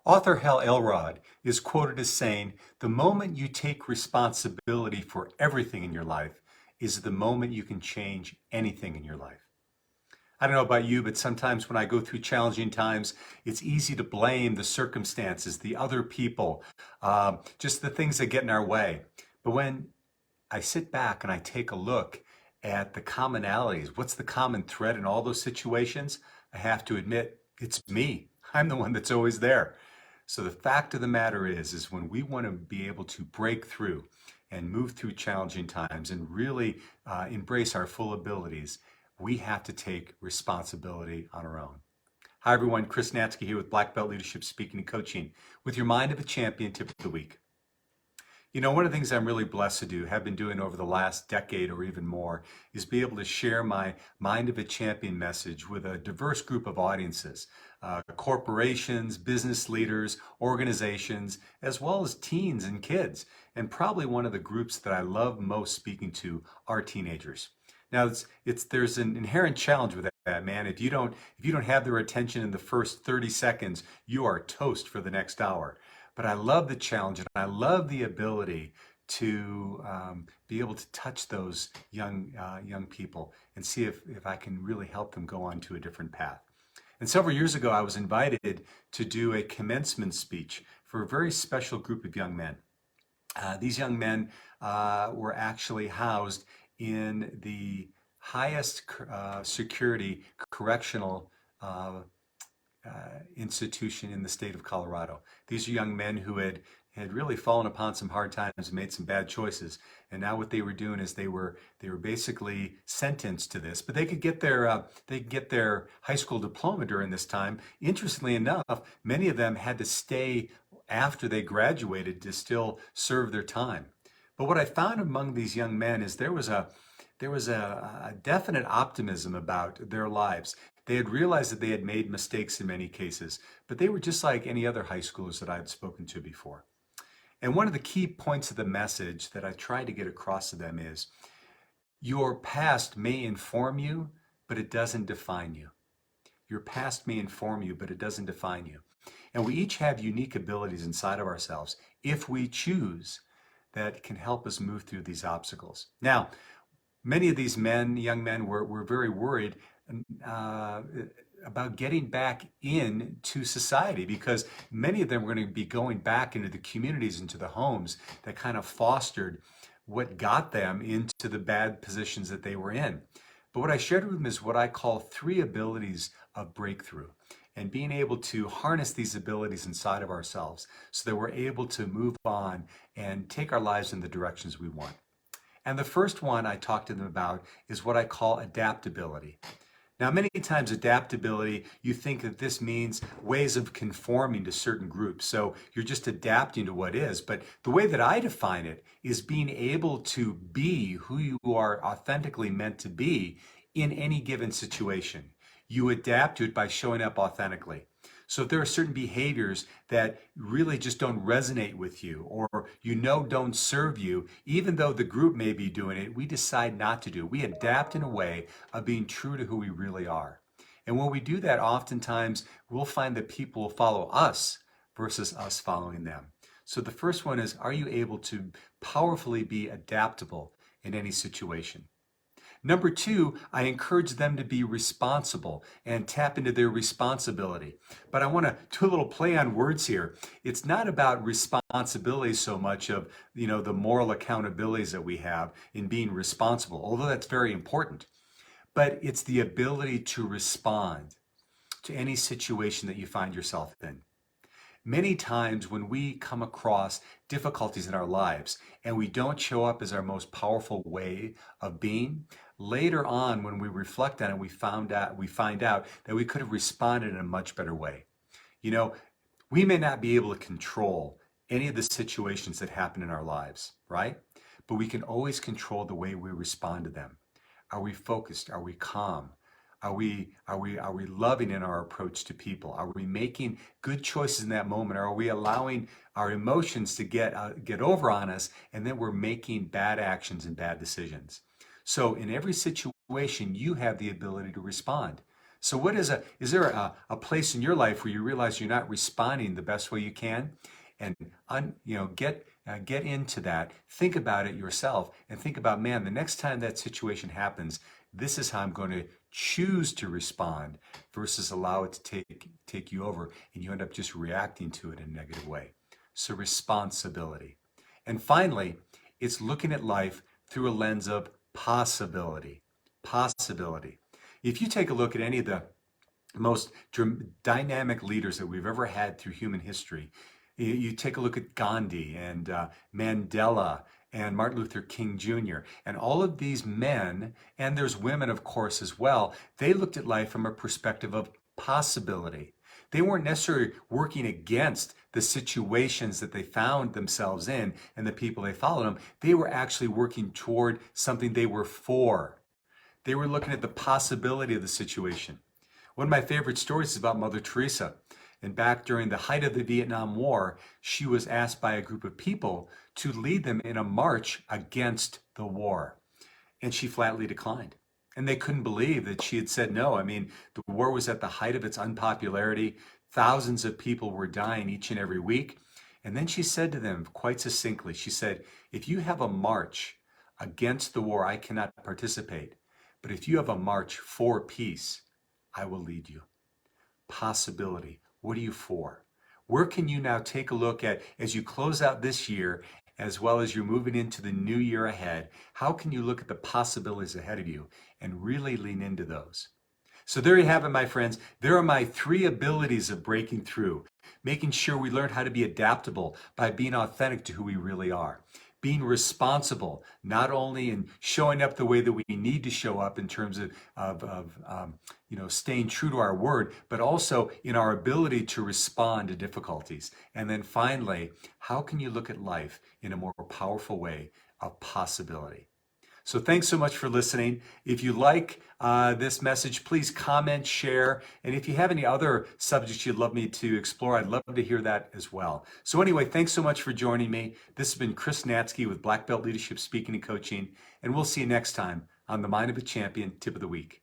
Author Hal Elrod is quoted as saying, "The moment you take responsibility for everything in your life is the moment you can change anything in your life." I don't know about you, but sometimes when I go through challenging times, it's easy to blame the circumstances, the other people, just the things that get in our way. But when I sit back and I take a look at the commonalities, what's the common thread in all those situations, I have to admit it's me. I'm the one that's always there. So the fact of the matter is when we want to be able to break through and move through challenging times and really embrace our full abilities, we have to take responsibility on our own. Hi everyone, Chris Natzke here with Black Belt Leadership Speaking and Coaching with your Mind of a Champion tip of the week. You know, one of the things I'm really blessed to do, have been doing over the last decade or even more, is be able to share my Mind of a Champion message with a diverse group of audiences, corporations, business leaders, organizations, as well as teens and kids. And probably one of the groups that I love most speaking to are teenagers. Now, there's an inherent challenge with that, man. If you don't have their attention in the first 30 seconds, you are toast for the next hour. But I love the challenge, and I love the ability to be able to touch those young people and see if I can really help them go on to a different path. And several years ago, I was invited to do a commencement speech for a very special group of young men. These young men were actually housed in the highest security correctional institution in the state of Colorado. These are young men who had really fallen upon some hard times and made some bad choices. And now what they were doing is they were basically sentenced to this, but they could get their high school diploma during this time. Interestingly enough, many of them had to stay after they graduated to still serve their time. But what I found among these young men is there was a definite optimism about their lives. They had realized that they had made mistakes in many cases, but they were just like any other high schoolers that I had spoken to before. And one of the key points of the message that I tried to get across to them is, your past may inform you, but it doesn't define you. Your past may inform you, but it doesn't define you. And we each have unique abilities inside of ourselves, if we choose, that can help us move through these obstacles. Now, many of these young men were very worried about getting back into society, because many of them were going to be going back into the communities, into the homes that kind of fostered what got them into the bad positions that they were in. But what I shared with them is what I call 3 abilities of breakthrough, and being able to harness these abilities inside of ourselves so that we're able to move on and take our lives in the directions we want. And the first one I talked to them about is what I call adaptability. Now, many times adaptability, you think that this means ways of conforming to certain groups. So you're just adapting to what is. But the way that I define it is being able to be who you are authentically meant to be in any given situation. You adapt to it by showing up authentically. So if there are certain behaviors that really just don't resonate with you, or don't serve you, even though the group may be doing it, we decide not to do it. We adapt in a way of being true to who we really are. And when we do that, oftentimes we'll find that people will follow us versus us following them. So the first one is, are you able to powerfully be adaptable in any situation? Number 2, I encourage them to be responsible and tap into their responsibility. But I want to do a little play on words here. It's not about responsibility so much of, the moral accountabilities that we have in being responsible, although that's very important. But it's the ability to respond to any situation that you find yourself in. Many times when we come across difficulties in our lives and we don't show up as our most powerful way of being, later on when we reflect on it, we find out that we could have responded in a much better way. We may not be able to control any of the situations that happen in our lives, right? But we can always control the way we respond to them. Are we focused? Are we calm? Are we loving in our approach to people? Are we making good choices in that moment? Or are we allowing our emotions to get over on us, and then we're making bad actions and bad decisions? So in every situation, you have the ability to respond. So is there a place in your life where you realize you're not responding the best way you can? And get into that. Think about it yourself and think about, man, the next time that situation happens, this is how I'm going to choose to respond versus allow it to take you over and you end up just reacting to it in a negative way. So responsibility. And finally, it's looking at life through a lens of possibility. Possibility. If you take a look at any of the most dynamic leaders that we've ever had through human history, you take a look at Gandhi and Mandela and Martin Luther King Jr. and all of these men, and there's women, of course, as well, they looked at life from a perspective of possibility. They weren't necessarily working against the situations that they found themselves in and the people they followed them. They were actually working toward something they were for. They were looking at the possibility of the situation. One of my favorite stories is about Mother Teresa. And back during the height of the Vietnam War, she was asked by a group of people to lead them in a march against the war. And she flatly declined. And they couldn't believe that she had said no. I mean, the war was at the height of its unpopularity. Thousands of people were dying each and every week. And then she said to them quite succinctly, she said, if you have a march against the war, I cannot participate. But if you have a march for peace, I will lead you. Possibility. What are you for? Where can you now take a look at as you close out this year, as well as you're moving into the new year ahead? How can you look at the possibilities ahead of you and really lean into those? So there you have it, my friends. There are my 3 abilities of breaking through, making sure we learn how to be adaptable by being authentic to who we really are. Being responsible, not only in showing up the way that we need to show up in terms of staying true to our word, but also in our ability to respond to difficulties. And then finally, how can you look at life in a more powerful way of possibility? So thanks so much for listening. If you like this message, please comment, share. And if you have any other subjects you'd love me to explore, I'd love to hear that as well. So anyway, thanks so much for joining me. This has been Chris Natzke with Black Belt Leadership Speaking and Coaching. And we'll see you next time on the Mind of a Champion Tip of the Week.